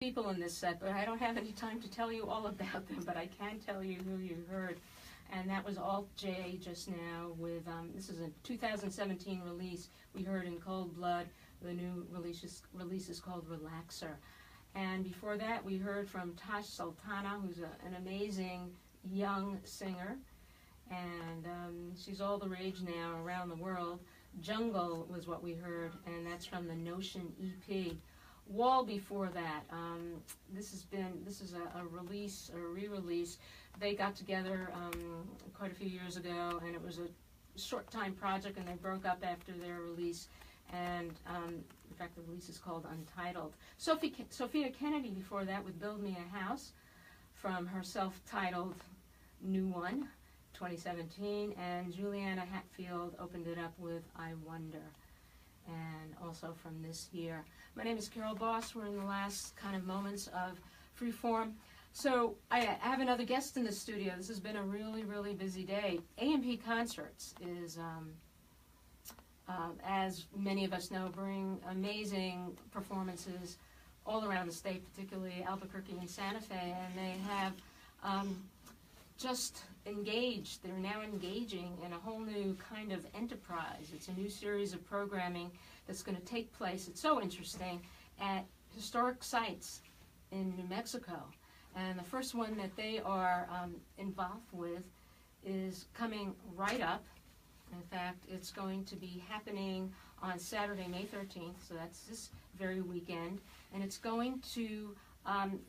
people in this set, but I don't have any time to tell you all about them, but I can tell you who you heard. And that was Alt J just now with, this is a 2017 release. We heard In Cold Blood. The new release is called Relaxer. And before that, we heard from Tash Sultana, who's an amazing young singer. And she's all the rage now around the world. Jungle was what we heard, and that's from the Notion EP. Wall before that, this is a release, a re-release. They got together quite a few years ago, and it was a short-time project, and they broke up after their release. And in fact, the release is called Untitled. Sophia Kennedy before that with Build Me a House from her self-titled new one, 2017, and Juliana Hatfield opened it up with I Wonder, and also from this year. My name is Carol Boss. We're in the last kind of moments of Freeform. So I have another guest in the studio. This has been a really, really busy day. A&P Concerts is, as many of us know, bring amazing performances all around the state, particularly Albuquerque and Santa Fe, and they have just engaged. They're now engaging in a whole new kind of enterprise. It's a new series of programming that's going to take place, it's so interesting, at historic sites in New Mexico. And the first one that they are involved with is coming right up. In fact, it's going to be happening on Saturday, May 13th, so that's this very weekend. And it's going to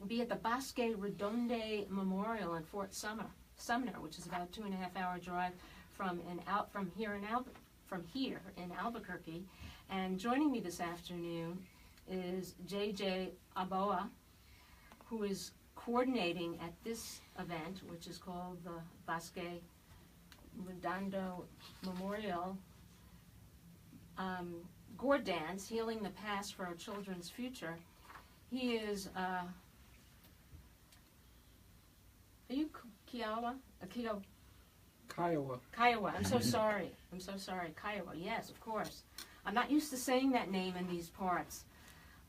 be at the Bosque Redondo Memorial in Fort Sumner, which is about a 2.5-hour drive from here in Albuquerque. And joining me this afternoon is J.J. Aboah, who is coordinating at this event, which is called the Bosque Redondo Memorial Gourd Dance, Healing the Past for Our Children's Future. He is, are you Kiowa? Kiowa. Kiowa, I'm so sorry. I'm so sorry. Kiowa, yes, of course. I'm not used to saying that name in these parts.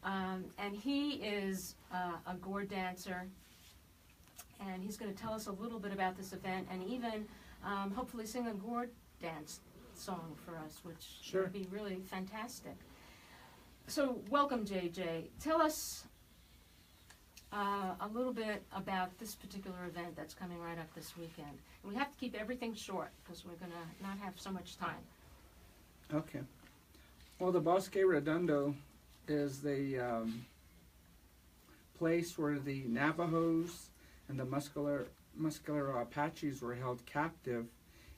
And he is a gourd dancer, and he's going to tell us a little bit about this event, and even hopefully sing a gourd dance song for us, which would be really fantastic. So welcome, JJ. Tell us a little bit about this particular event that's coming right up this weekend. And we have to keep everything short because we're going to not have so much time. Okay. Well, the Bosque Redondo is the place where the Navajos and the Muscular Apaches were held captive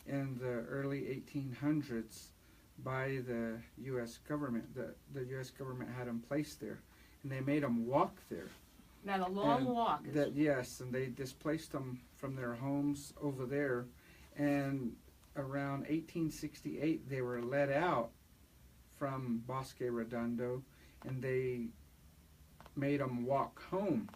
in the early 1800s by the U.S. government. The U.S. government had them placed there, and they made them walk there. Now, the long walk. Yes, and they displaced them from their homes over there, and around 1868 they were let out from Bosque Redondo, and they made them walk home.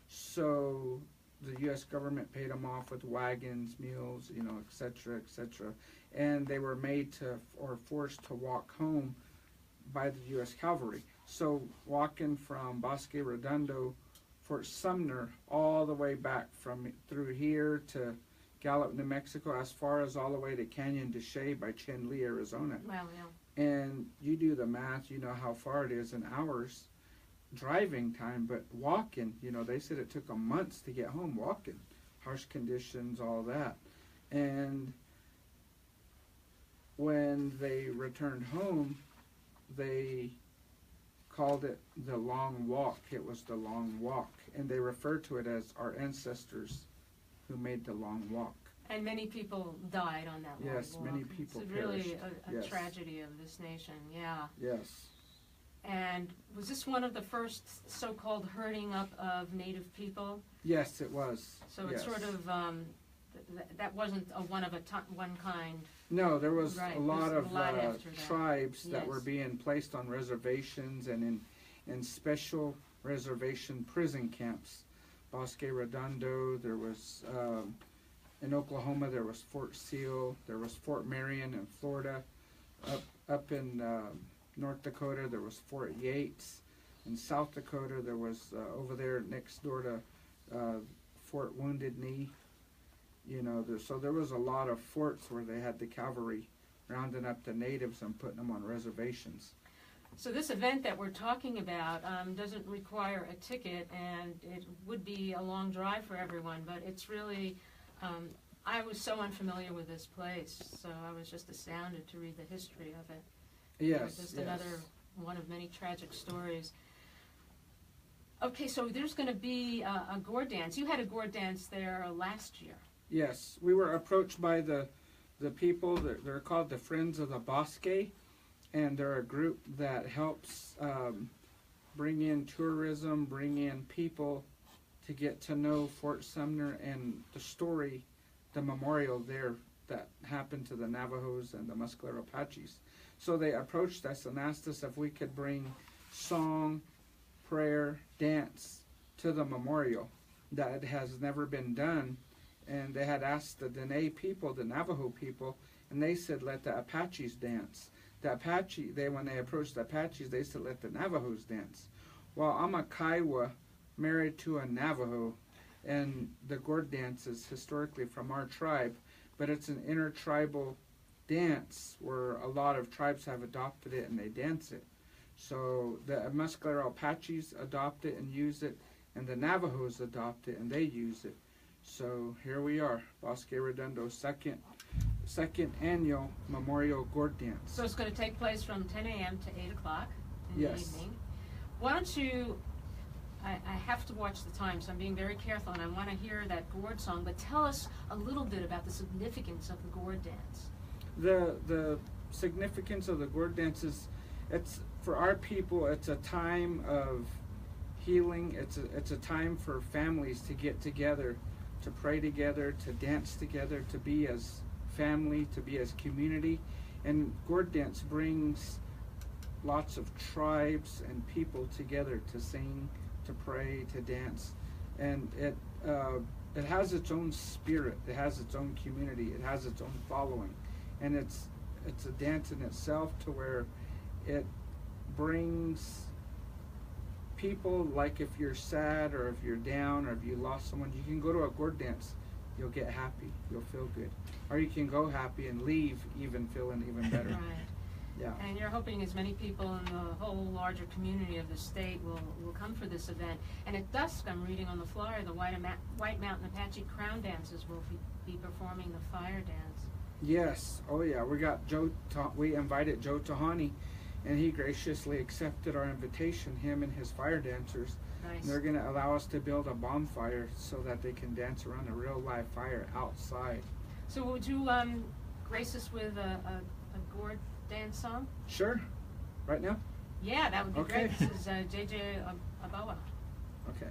So the U.S. government paid them off with wagons, mules, you know, etc., etc., and they were made to, or forced to walk home by the U.S. cavalry. So walking from Bosque Redondo, Fort Sumner, all the way back from through here to Gallup, New Mexico, as far as all the way to Canyon de Chelly by Cheney, Arizona. Wow, yeah. And you do the math, you know how far it is in hours driving time, but walking, you know, they said it took them months to get home walking. Harsh conditions, all that. And when they returned home, they called it the long walk. It was the long walk. And they referred to it as our ancestors who made the long walk. And many people died on that long walk. Yes, many people perished. It's really a tragedy of this nation, yeah. Yes. And was this one of the first so-called herding up of Native people? Yes, it was. So it's sort of, that wasn't a one kind. No, there was a lot of tribes that yes. were being placed on reservations and in special reservation prison camps. Bosque Redondo, there was, in Oklahoma, there was Fort Seal, there was Fort Marion in Florida, up in North Dakota, there was Fort Yates. In South Dakota, there was over there next door to Fort Wounded Knee. You know, so there was a lot of forts where they had the cavalry rounding up the natives and putting them on reservations. So this event that we're talking about doesn't require a ticket, and it would be a long drive for everyone, but it's really, I was so unfamiliar with this place, so I was just astounded to read the history of it. Yes, Just yes. another one of many tragic stories. Okay, so there's going to be a gourd dance. You had a gourd dance there last year. Yes, we were approached by the people, they're called the Friends of the Bosque, and they're a group that helps bring in tourism, bring in people to get to know Fort Sumner and the story, the memorial there that happened to the Navajos and the Muscular Apaches. So they approached us and asked us if we could bring song, prayer, dance to the memorial. That has never been done. And they had asked the Dene people, the Navajo people, and they said, let the Apaches dance. The Apache, when they approached the Apaches, they said, let the Navajos dance. Well, I'm a Kiowa married to a Navajo, and the gourd dance is historically from our tribe, but it's an intertribal dance where a lot of tribes have adopted it and they dance it. So the Muscular Apaches adopt it and use it, and the Navajos adopt it and they use it. So here we are, Bosque Redondo, second annual Memorial Gourd Dance. So it's going to take place from 10 a.m. to 8 o'clock in the evening. Why don't you, I have to watch the time, so I'm being very careful, and I want to hear that gourd song, but tell us a little bit about the significance of the gourd dance. The significance of the gourd dance is, it's for our people, it's a time of healing. It's a time for families to get together, to pray together, to dance together, to be as family, to be as community. And gourd dance brings lots of tribes and people together to sing, to pray, to dance. And it has its own spirit, it has its own community, it has its own following. And it's a dance in itself to where it brings people, like if you're sad or if you're down or if you lost someone, you can go to a gourd dance, you'll get happy, you'll feel good. Or you can go happy and leave even feeling even better. Right. Yeah. And you're hoping as many people in the whole larger community of the state will come for this event. And at dusk, I'm reading on the flyer, the White Mountain Apache Crown Dancers will be performing the fire dance. Yes. Oh yeah. We invited Joe Tahani, and he graciously accepted our invitation, him and his fire dancers. Nice. And they're going to allow us to build a bonfire so that they can dance around a real live fire outside. So would you grace us with a gourd dance song? Sure. Right now? Yeah, that would be Okay. great. This is JJ Aboah. Okay.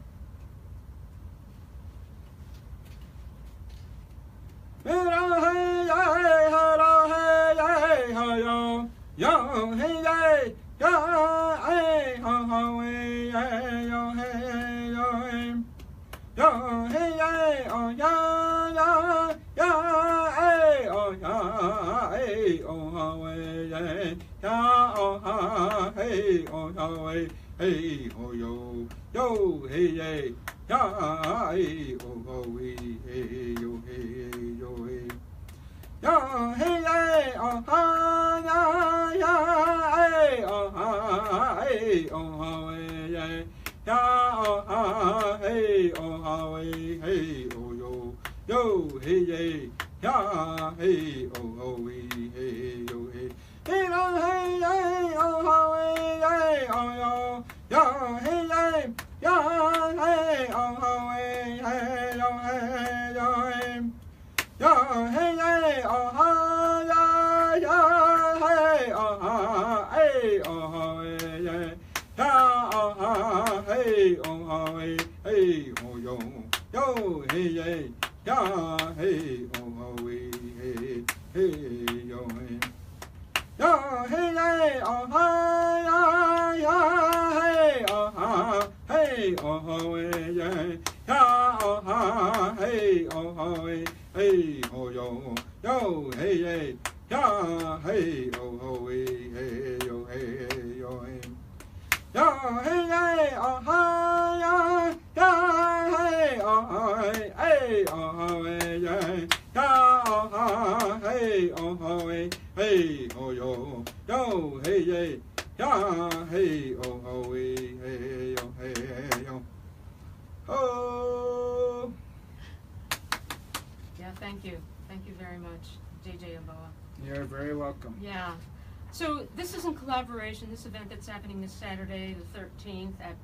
ya hey hey oh hi ya hey oh hi hey oh hey ya oh hey oh hey oh yo hey hey ya hey oh hey oh hey oh. Yeah, thank you very much, JJ Aboah. You're very welcome. Yeah. So this is in collaboration, this event that's happening this Saturday, the 13th, at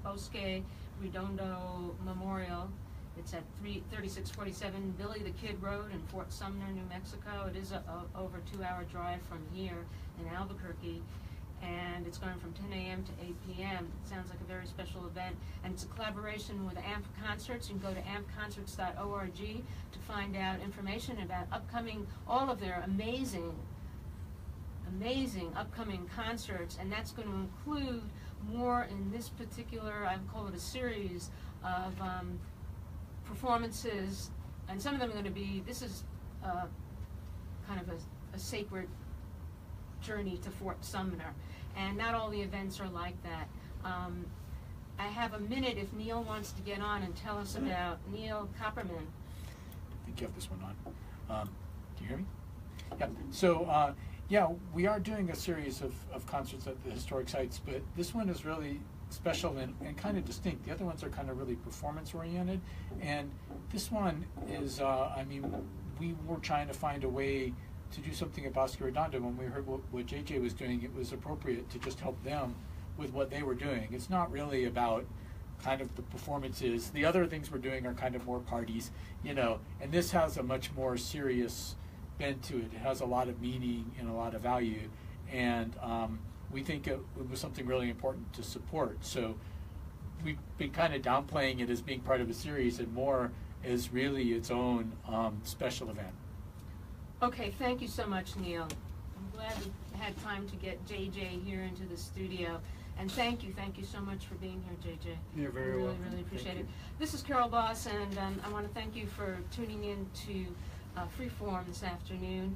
Bosque Redondo Memorial. It's at 3647 Billy the Kid Road in Fort Sumner, New Mexico. It is a over 2-hour drive from here in Albuquerque, and it's going from 10 a.m. to 8 p.m. It sounds like a very special event, and it's a collaboration with AMP Concerts. You can go to ampconcerts.org to find out information about all of their amazing upcoming concerts, and that's going to include more in this particular, I call it a series of performances, and some of them are going to be, this is kind of a sacred journey to Fort Sumner, and not all the events are like that. I have a minute if Neil wants to get on and tell us about Neil Copperman. I think you have this one on. Do you hear me? Yeah. So, yeah, we are doing a series of concerts at the historic sites, but this one is really special and kind of distinct. The other ones are kind of really performance-oriented, and this one is, I mean, we were trying to find a way to do something at Bosque Redondo. When we heard what JJ was doing, it was appropriate to just help them with what they were doing. It's not really about kind of the performances. The other things we're doing are kind of more parties, you know, and this has a much more serious bent to it. It has a lot of meaning and a lot of value, and we think it was something really important to support. So we've been kind of downplaying it as being part of a series and more as really its own special event. Okay, thank you so much, Neil. I'm glad we had time to get JJ here into the studio. And thank you so much for being here, JJ. You're very welcome. Really appreciate it. This is Carol Boss, and I want to thank you for tuning in to Freeform this afternoon.